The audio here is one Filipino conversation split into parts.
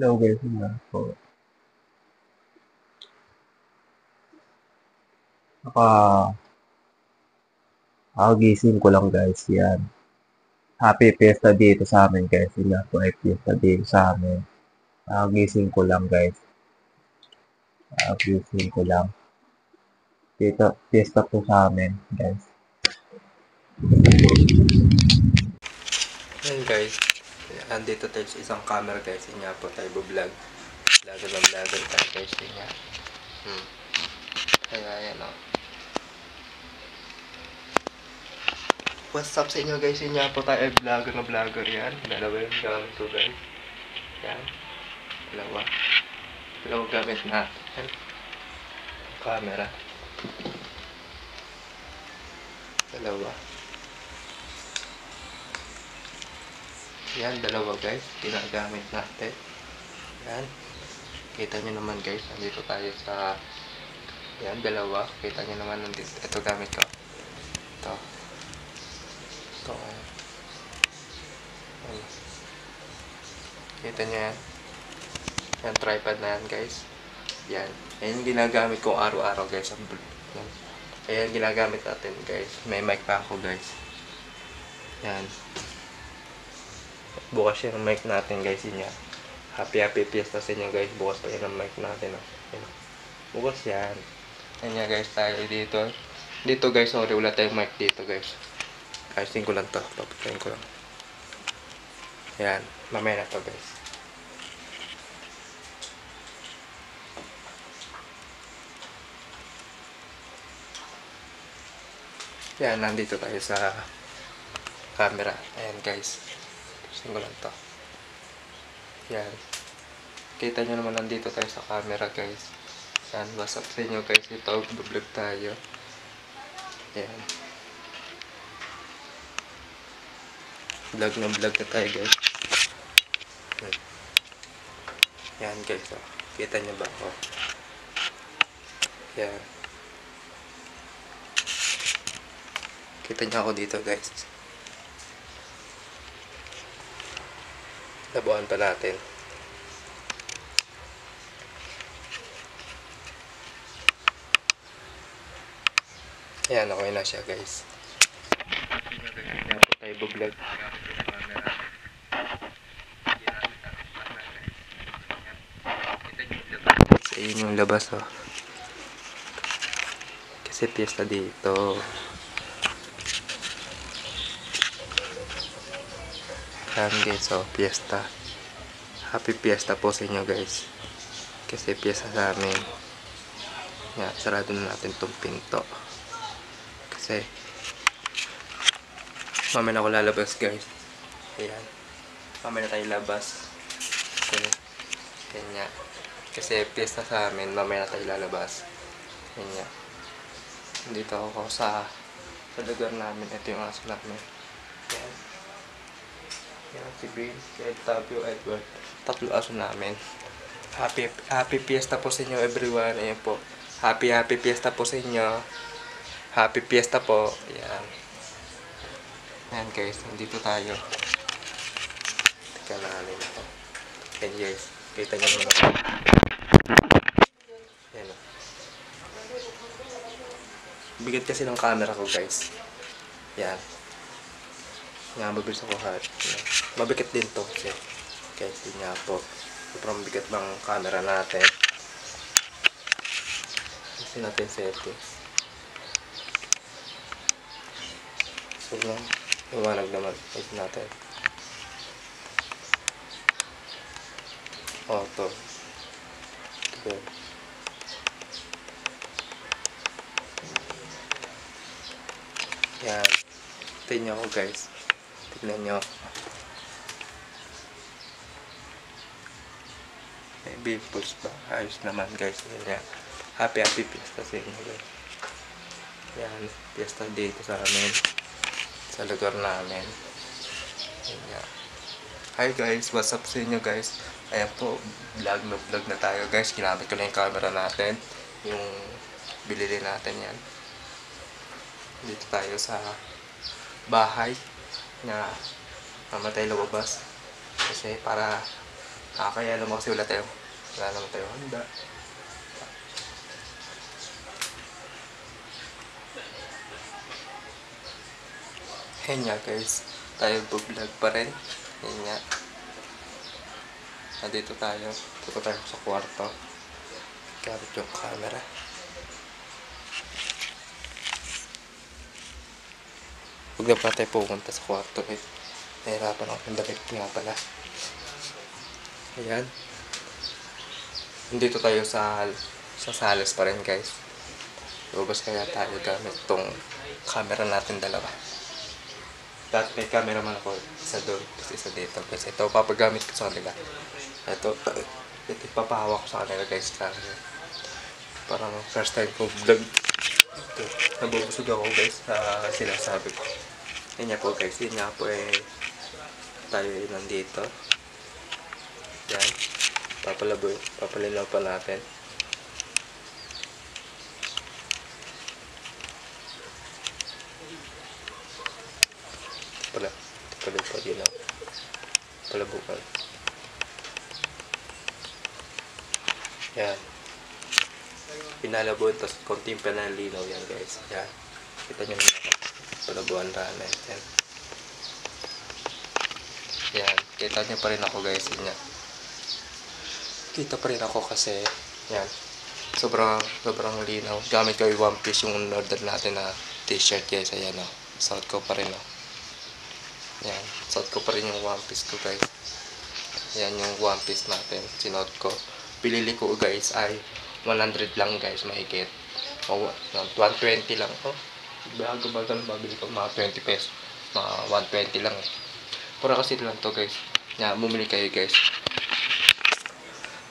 Hello guys, yun nga po. Nakagising ko lang guys, yan. Happy Fiesta dito sa amin guys. Yun nga po ay Fiesta dito sa amin. Nakagising ko lang guys. Nakagising ko lang. Dito, Fiesta po sa amin guys. Ayan guys, andito tayo sa isang camera guys. Yun nga po tayo vlog. Vlogger tayo guys. Yun nga. Kaya ayan o. What's up sa inyo guys? Yun nga po tayo ay vlogger yan. Dalawa yung gamit ko guys. Yan. Dalawa gamit natin. Camera. Dalawa. Yan, dalawa guys. Ginagamit natin. Yan. Kita nyo naman guys. Nandito tayo sa... Yan, dalawa. Kita nyo naman nandito. Ito gamit ko. Ito. Ito. Yan. Kita nyo yan. Yan, tripod na yan guys. Yan. Yan yung ginagamit ko araw-araw guys. Yan. Ayan, ginagamit natin guys. May mic pa ako guys. Yan. Bukas yan ang mic natin guys. Yun yan. Happy Fiesta sa inyo guys. Bukas pa yan ang mic natin. Yan. Bukas yan. Yan nga guys, tayo dito. Dito guys, sorry, wala tayong mic dito guys. Ayusin ko lang to. Papatayin ko lang. Yan. Mamaya na to guys. Yan, nandito tayo sa camera. Ayan guys. Ayusin ko lang to. Yan. Kita nyo naman nandito tayo sa camera guys. Yan. What's up sa inyo guys. Ito, vlog tayo. Yan. Vlog na tayo guys. Yan guys. Oh. Kita nyo ba? Oh. Yan. Kita nyo ako dito guys. Labuhan pa natin. Ayan, okay na siya guys. Ayan po tayo vlog. So, yun yung labas oh. Kasi fiesta dito. Ayan guys, oh, fiesta. Happy Fiesta po sa inyo guys. Kasi fiesta sa amin. Yan, sarado na natin itong pinto. Kasi mamaya na ako lalabas guys. Ayan. Mamaya na tayo labas. Kanya. Kasi fiesta sa amin, mamaya na tayo lalabas. Kanya. Dito ako sa lugar namin. Ito yung aso namin. Ayan. Yan si Bill, si W. Edward. Tatlo aso namin. Happy Fiesta po sa inyo everyone. Ayan po. Happy Fiesta po sa inyo. Happy Fiesta po. Ayan. Ayan guys, nandito tayo. Teka na namin ito. Ayan guys, kita nyo naman ako. Ayan o. Bigat kasi ng camera ko guys. Ayan. Nga, mabilis ako hard. Ayan. Mabigat din to. Guys, yun nga po. Sobrang bigat ng camera natin. Kasi natin settings. So, iwanag naman. Ito natin. Auto. Okay. Yan. Tignan nyo ako guys. Tignan nyo. May bipos ba? Ayos naman guys. Yan. Happy Fiesta sa inyo guys. Yan. Fiesta dito sa amin. Sa lugar namin. Yan. Hi guys, what's up sa inyo guys? Ayan po, vlog na tayo guys. Ginamit ko na yung camera natin. Yung bilili natin yan. Dito tayo sa bahay na mamatay lumabas. Kasi para Kaya naman kasi wala naman tayo handa. Ayun nga guys, tayo vlog pa rin. Ayun nga. Nandito tayo. Dito tayo sa kwarto. Gamit yung camera. Huwag na pa tayo pumunta sa kwarto eh. Nahirapan ako ng damit nga pala. Ayan. Nandito tayo sa salas pa rin guys. Lubos kaya tayo gamit tong camera natin dalawa. Dati may cameraman ako, isa doon, tapos isa dito. Guys, ito papagamit ko sa kanila. Ito ipapahawak ko sa kanila guys. Parang first time ko vlog. Ito, nabubusog ako guys sa sinasabi ko. Yun nga po guys, yun nga po tayo nandito. Yan, papalilaw pa natin. Pala yun ang palabukan. Yan. Pinalabon, tapos konting panalinaw yan guys. Yan. Kita nyo naman. Palabuan rana. Yan. Yan. Kita nyo pa rin ako guys. Yan. Kita pa rin ako kasi yan. Sobrang linaw. Gamit ko yung One Piece yung order natin na t-shirt guys. Ayan o. Suot ko pa rin o. Yan. Suot ko pa rin yung One Piece ko guys. Yan yung One Piece natin. Sinuot ko. Pinili ko guys ay 100 lang guys. Mahigit. O, 120 lang. Oh. Bago-bago mabili ko. Mga 20 pesos. Mga 120 lang. Mura kasi lang to guys. Yan. Bumili kayo guys.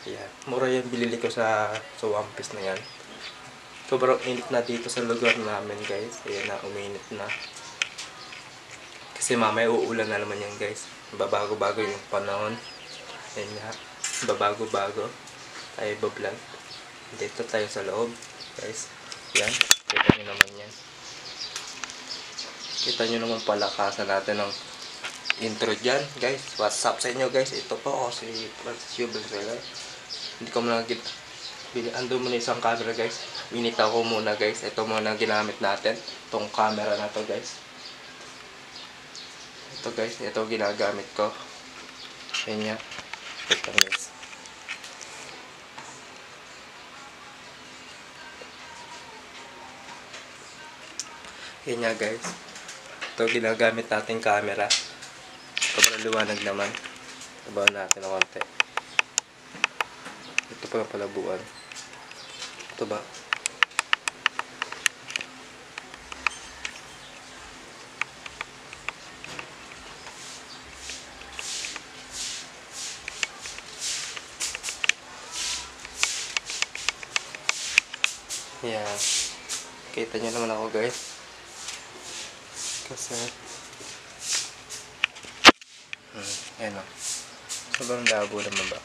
Yan. Mura yan binili ko sa One Piece na yan. Sobrang init na dito sa lugar namin guys. Ayan na. Uminit na. Kasi mamaya uulan na naman yan guys. Babago-bago yung panahon. Ayan nga. Babago-bago. Tayo bablog. Dito tayo sa loob. Guys. Yan. Kita nyo naman yan. Kita nyo naman palakasan natin ng intro dyan. Guys. What's up sa inyo guys. Ito po ako si Francis Valenzuela. Hindi ko muna ando muna isang camera guys. Minita ko muna guys. Ito muna ginamit natin. Itong camera na to guys. Ito guys, ito ginagamit ko. Ayan nga. Ito guys. Ayan nga guys. Ito ginagamit natin camera. Sobrang liwanag naman. Tabawan natin ng konti. Ito pa ang palabuan. Ito ba? Yan. Kita nyo naman ako guys. Kasi ayan o. Sobrang labo naman ba?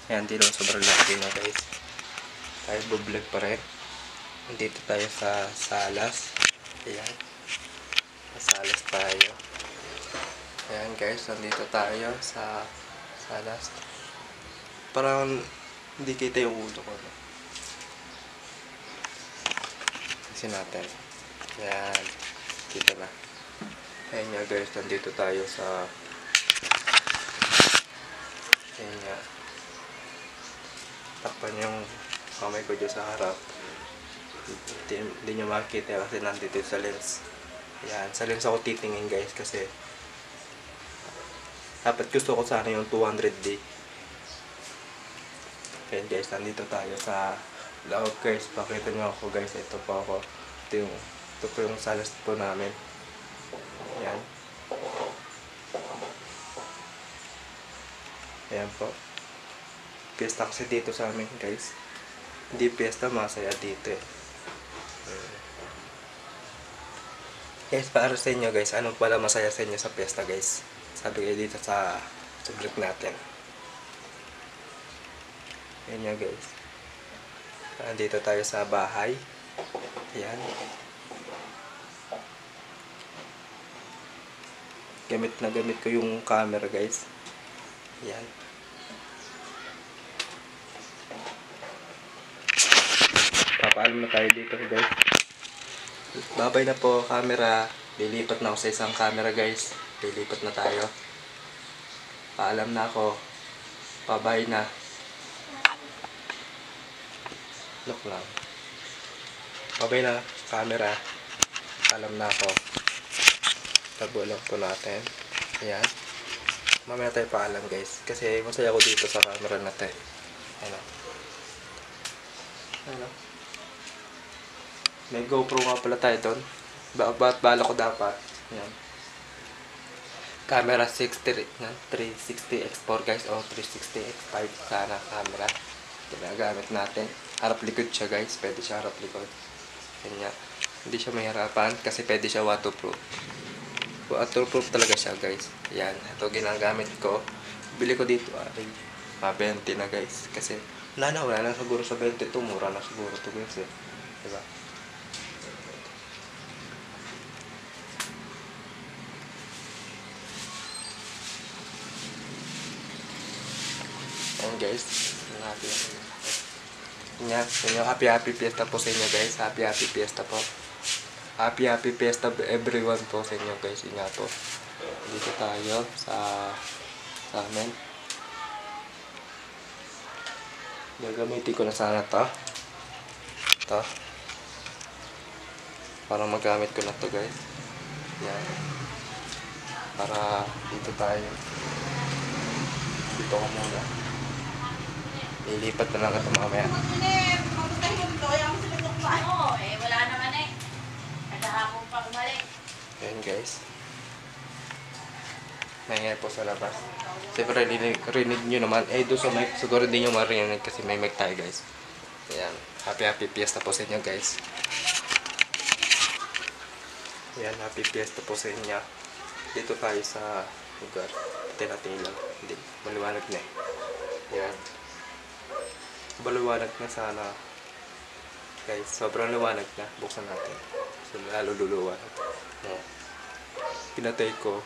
Ayan, dito sobrang laki na guys. Tayo bublog pa rin. Dito tayo sa salas. Ayan. Sa salas tayo. Ayan guys, nandito tayo sa salas. Parang hindi kita yung ulo ko. No? Kasi natin. Ayan. Kita na. Ayan nga guys, nandito tayo sa ayan nga. Takpan yung kamay ko dyan sa harap. Hindi nyo makikita kasi nandito sa lens. Ayan, sa lens ako titingin guys kasi dapat gusto ko sana yung 200D. Ayan guys, nandito tayo sa loob guys. Pakita nyo ako guys. Ito po ako. Ito po yung salas po namin. Ayan. Ayan po. Piyesta kasi dito sa amin guys. Hindi piyesta, masaya dito eh. Guys, para sa inyo guys, ano pala masaya sa inyo sa piyesta guys? Sabi kayo dito sa subject natin. Yan nyo guys. Nandito tayo sa bahay. Yan. Gamit na gamit ko yung camera guys. Yan. Papaalam na tayo dito guys. Babay na po camera. Lilipat na ako sa isang camera guys. Lilipat na tayo. Paalam na ako. Babay na. Look lang. Babay na camera. Paalam na ako. Tago lang po natin. Ayan. Mamaya tayo paalam guys. Kasi masaya ako dito sa camera natin. Ano. Ano. May GoPro nga pala tayo doon. Bala ko dapat. Ayan. Camera 360 x4 guys o 360 x5 sana camera. Ginagamit natin. Harap likod siya guys. Pwede siya harap likod. Kanya. Hindi siya mahirapan kasi pwede siya waterproof. Waterproof talaga siya guys. Yan. Ito ginagamit ko. Bili ko dito ay 20 na guys. Kasi wala na siguro sa 20 ito. Mura na siguro ito guys eh. Diba? Ayan guys. Happy fiesta po sa inyo guys. Happy fiesta po. Happy fiesta everyone po sa inyo guys. Inyo po. Dito tayo sa amin. Gagamitin ko na sana to. Ito. Para magamit ko na to guys. Yan. Para dito tayo. Dito ko muna. Ilipat na lang ito mamaya. Oo, wala naman eh. Nagahapon pa umalik. Ayan guys. Nangyay po sa labas. Siyempre rinig nyo naman. Eh doon sa mic siguro hindi nyo marinig kasi may mic tayo guys. Ayan. Happy fiesta po sa inyo guys. Ayan. Happy fiesta po sa inyo. Dito tayo sa lugar. Tila-tila. Hindi. Maliwanag na eh. Ayan. Maliwanag na sana. Guys, sobrang liwanag na. Buksan natin. So, lalo luluwanag. No. Pinatay ko.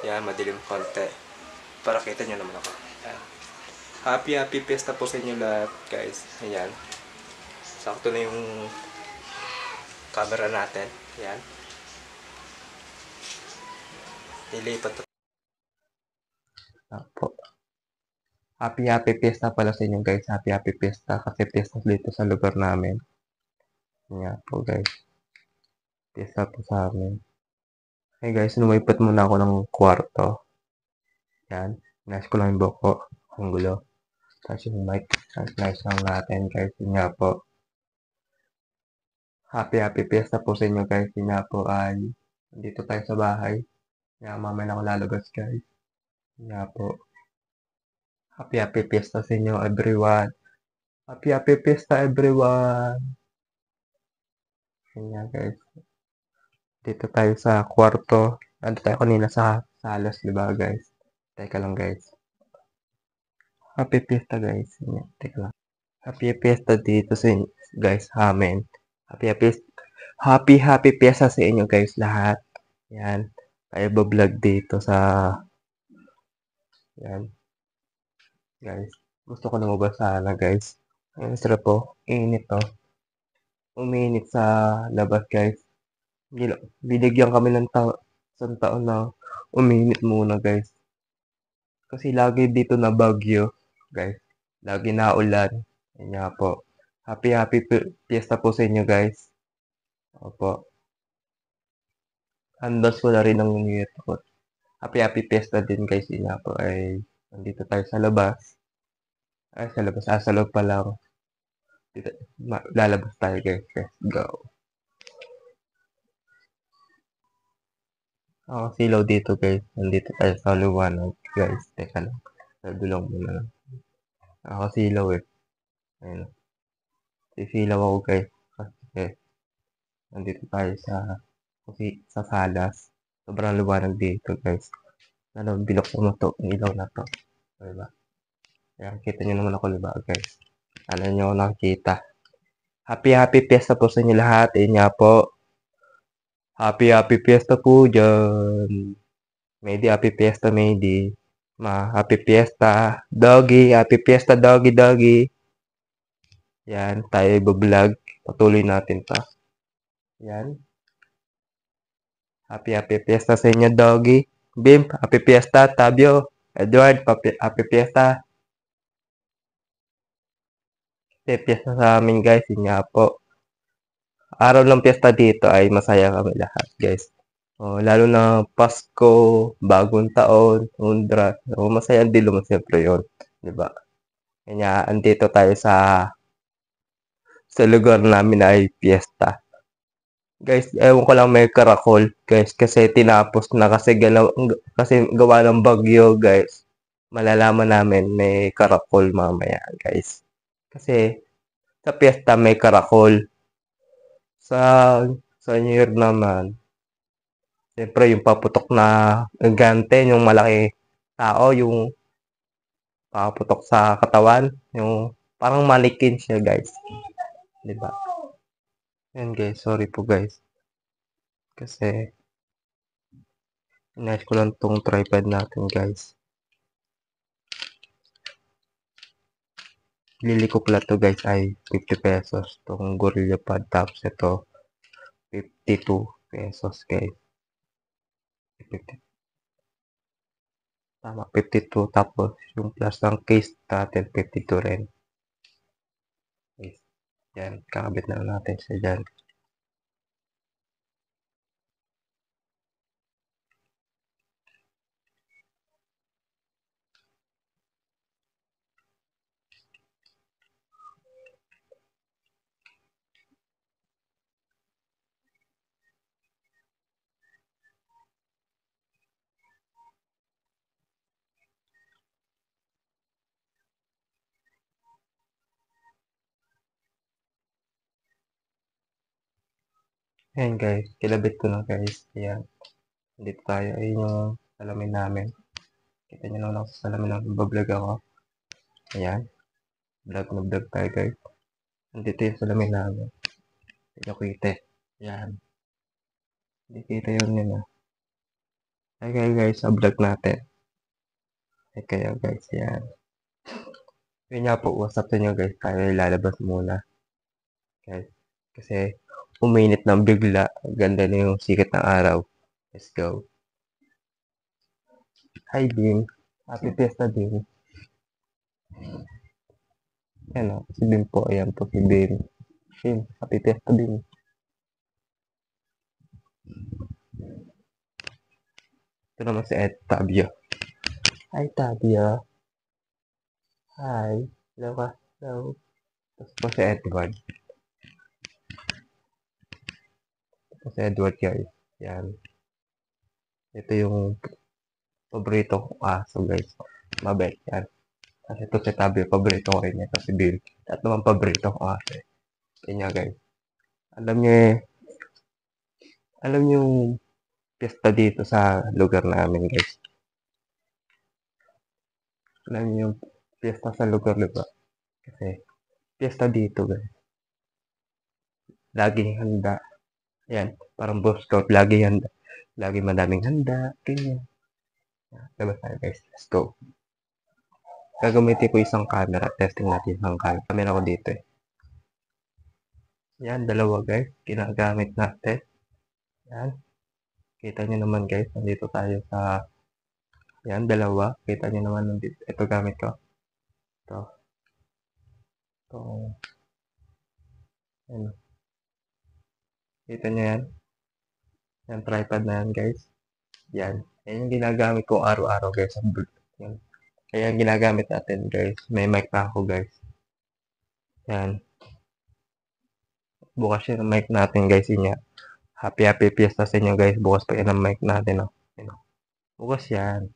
Yan, madilim konti. Para kita nyo naman ako. Yan. Happy fiesta po sa inyo lahat, guys. Ayan. Sakto na yung camera natin. Yan. Ilipat na. Po. Happy fiesta pala sa inyo guys. Happy fiesta kasi fiesta dito sa lugar namin. Yan po guys. Fiesta po sa amin. Hey guys, lumipat muna ako ng kwarto. Yan. Nice ko lang yung buko. Ang gulo. Tapos yung mic. Nice lang natin guys. Yun nga po. Happy fiesta po sa inyo guys. Yun nga po ay dito tayo sa bahay. Yan, mamaya na ako lalabas guys. Yun nga po. Happy fiesta sa inyo everyone. Happy fiesta everyone. Yun nga guys. Dito tayo sa kwarto. Ando tayo kanina sa salas, di ba guys? Teka lang guys. Happy fiesta guys. Yan, teka lang. Happy fiesta dito sa inyo, guys, amen. Happy fiesta sa inyo guys lahat. Yan. Tayo vlog dito sa yan. Guys, gusto ko lumabas sana guys. Ayun, sarap po. Init to. Uminit sa labas guys. Binigyan kami ng isang taon na uminit muna guys. Kasi lagi dito na bagyo guys. Lagi na ulan. Yan nga po. Happy fiesta po sa inyo guys. Opo. Handles ko na rin ang New Year ko. Happy fiesta din guys. Yun nga po ay nandito tayo sa labas. Ay, sa labas. Sa loob pa lang. Dito, lalabas tayo guys. Let's go. Silaw dito guys. Nandito tayo sa liwanag guys. Teka lang. Nagdulong muna lang. Silaw eh. Ayun. Sisilaw ako guys. Kasi nandito tayo sa kasi sa salas. Sobrang liwanag dito guys. Lalo binuksan mo to, ang ilaw na to. Diba? Kaya kita nyo naman ako diba guys. Ano nyo ako nakikita. Happy fiesta po sa inyo lahat. Ayun nga po. Happy fiesta po dyan. Mayday, happy fiesta Mayday. Happy fiesta. Doggy, happy fiesta doggy. Yan, tayo i-vlog. Patuloy natin pa. Yan. Happy fiesta sa inyo doggy. Bim, happy fiesta. Tabio, Edward, happy fiesta. Happy fiesta sa amin guys. Yun nga po. Araw ng fiesta dito ay masaya kami lahat guys. Oh, lalo na Pasko, Bagong Taon, Undra. So, masaya din naman siyempre yun. Diba? Kaya andito tayo sa lugar namin na ay fiesta. Guys, ewan ko lang may karakol, guys, kasi tinapos na kasi gawa ng bagyo, guys. Malalaman namin may karakol mamaya, guys. Kasi sa fiesta may karakol. Sa New Year naman, siyempre yung paputok na gante, yung malaki tao, yung paputok sa katawan, yung parang manikin siya, guys. 'Di ba? Yan guys, sorry po guys. Kasi inayos ko lang tong tripod natin guys. Bili ko pala to guys ay 50 pesos. Tong Gorilla Pad tapos ito 52 pesos guys. 50, tama, 52 tapos yung plus ng case natin 52 rin. Guys, yan, kakabit na natin siya dyan. Ayan guys, kilabit ko na guys. Ayan, dito tayo. Ayun yung salamin namin. Kita nyo naman ako sa salamin na bablog ako. Ayan, vlog na vlog tayo guys. Nandito yung salamin namin. Hindi nyo kita. Ayan, hindi kita yun yun ah. Ay kayo guys, sa vlog natin. Ay kayo guys, ayan. Yun nga po, what's up sa inyo guys. Tayo lalabas muna. Guys, kasi uminit ng bigla. Ganda na yung sikat ng araw. Let's go. Hi Bim. Happy Fiesta Bim. Ayan o, si Bim po. Ayan po si Bim. Bim, Happy Fiesta Bim. Ito naman si Ed Tabio. Hi Tabio. Hi. Hello ka. Hello. Tapos po si Edward. Ito si Edward guys. Yan. Ito yung paborito kong aso guys. Mabait yan. Kasi ito si Tabio, paborito ko rin. Ito si Bill. At naman paborito kong aso. Yan nga guys. Alam niyo yung piyesta dito sa lugar namin guys. Alam niyo yung piyesta sa lugar, diba? Kasi piyesta dito guys. Laging handa. Yan, parang Boy Scout, lagi handa. Lagi madaming handa. Ganyan. Diba tayo guys? Let's go. Gagamitin ko isang camera. Testing natin isang camera. Camera ko dito eh. Yan, dalawa guys. Ginagamit natin. Yan. Kita nyo naman guys. Nandito tayo sa... Yan, dalawa. Kita nyo naman nandito. Ito gamit ko. Ito. Ito. Yan. Kita nyo yan. Yan, tripod na yan guys. Yan. Yan yung ginagamit ko araw-araw guys. Yan. Kaya yung ginagamit natin guys. May mic pa ako guys. Yan. Bukas yun ang mic natin guys. Yun yan. Happy fiesta sa inyo guys. Bukas pa yan ang mic natin. Oh. Yan, oh. Bukas yan.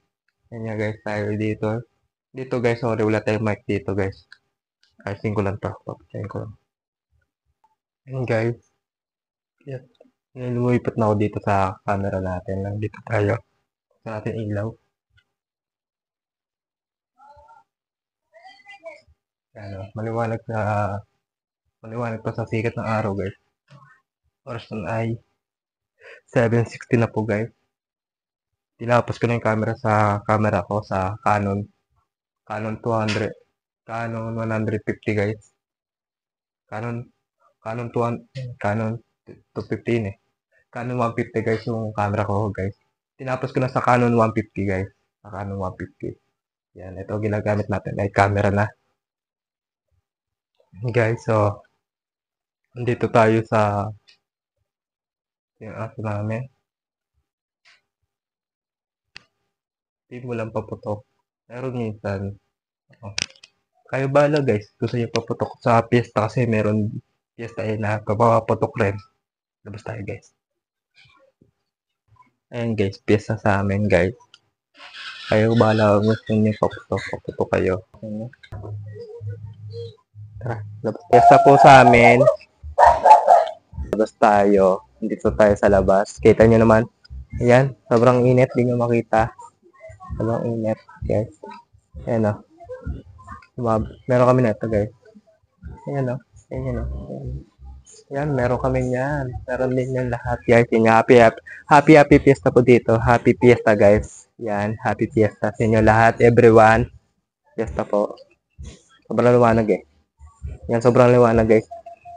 Yan nga guys. Tayo dito. Dito guys. Sorry. Wala tayong mic dito guys. Ayusin ko lang to. Papatayin ko lang. Yan guys. Yan. Ngayon lumipat na ako dito sa camera natin. Nandito tayo sa ating ilaw. Ano, maliwanag pa sa sikat ng araw guys. Oras nun ay 7:60 na po guys. Tinapos ko na yung camera sa camera ko sa Canon 200, Canon 150 guys. Canon 200, Canon 215 eh. Canon 150 guys yung camera ko guys. Tinapos ko na sa Canon 150 guys. Sa Canon 150. Yan, ito ginagamit natin ay camera na. Guys, so andito tayo sa yung aso namin. Hindi mo lang paputok. Meron minsan. Oh. Kayo bala guys. Gusto niyo paputok sa piyesta kasi meron piyesta eh na papaputok rin. Labas tayo guys. Ayan guys, piyesta sa amin guys. Kayo bala gusto niyo paputok kayo. Ayan. Tara, labas. Piyesta po sa amin. Labas tayo. Dito tayo sa labas. Kita niyo naman. Ayan, sobrang init. Di nyo makita. Sobrang init guys. Ayan o. Meron kami nito guys. Ayan o. Ayan o. Ayan, meron kami yan. Meron din yan lahat guys. Yan, happy fiesta po dito. Happy fiesta guys. Yan, happy fiesta sa inyo lahat. Everyone. Fiesta po. Sobrang liwanag eh. Yan, sobrang liwanag guys.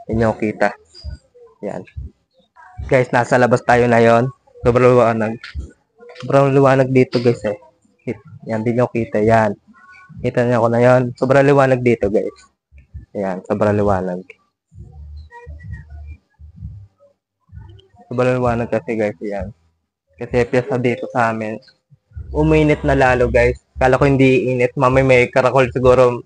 Hindi nyo kita. Yan. Guys, nasa labas tayo na yon. Sobrang liwanag. Sobrang liwanag dito guys eh. Yan, di nyo kita. Yan. Kita niyo ako na yon. Sobrang liwanag dito guys. Yan, sobrang liwanag. Sobrang liwanag kasi guys. Yan. Kasi piyesta dito sa amin. Uminit na lalo guys. Kala ko hindi init. Mamay may karakol siguro.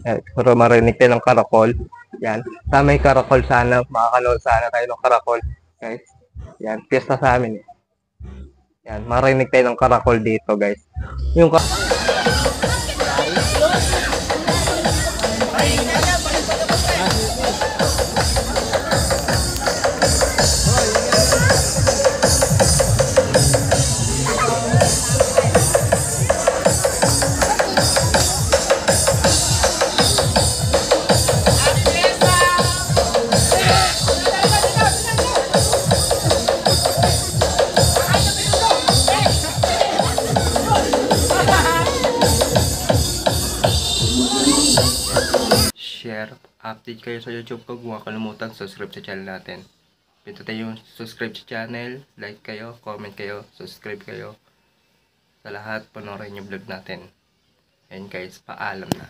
Siguro marinig tayo ng karakol. Yan. Sa may karakol sana. Makakanood sana tayo ng karakol. Guys. Yan. Piyesta sa amin eh. Yan. Marinig tayo ng karakol dito guys. Yung Share, update kayo sa YouTube ko. Huwag kalimutan subscribe sa channel natin. Pindutin yung subscribe sa channel, like kayo, comment kayo, subscribe kayo. Sa lahat, panoorin yung vlog natin. And guys, paalam na.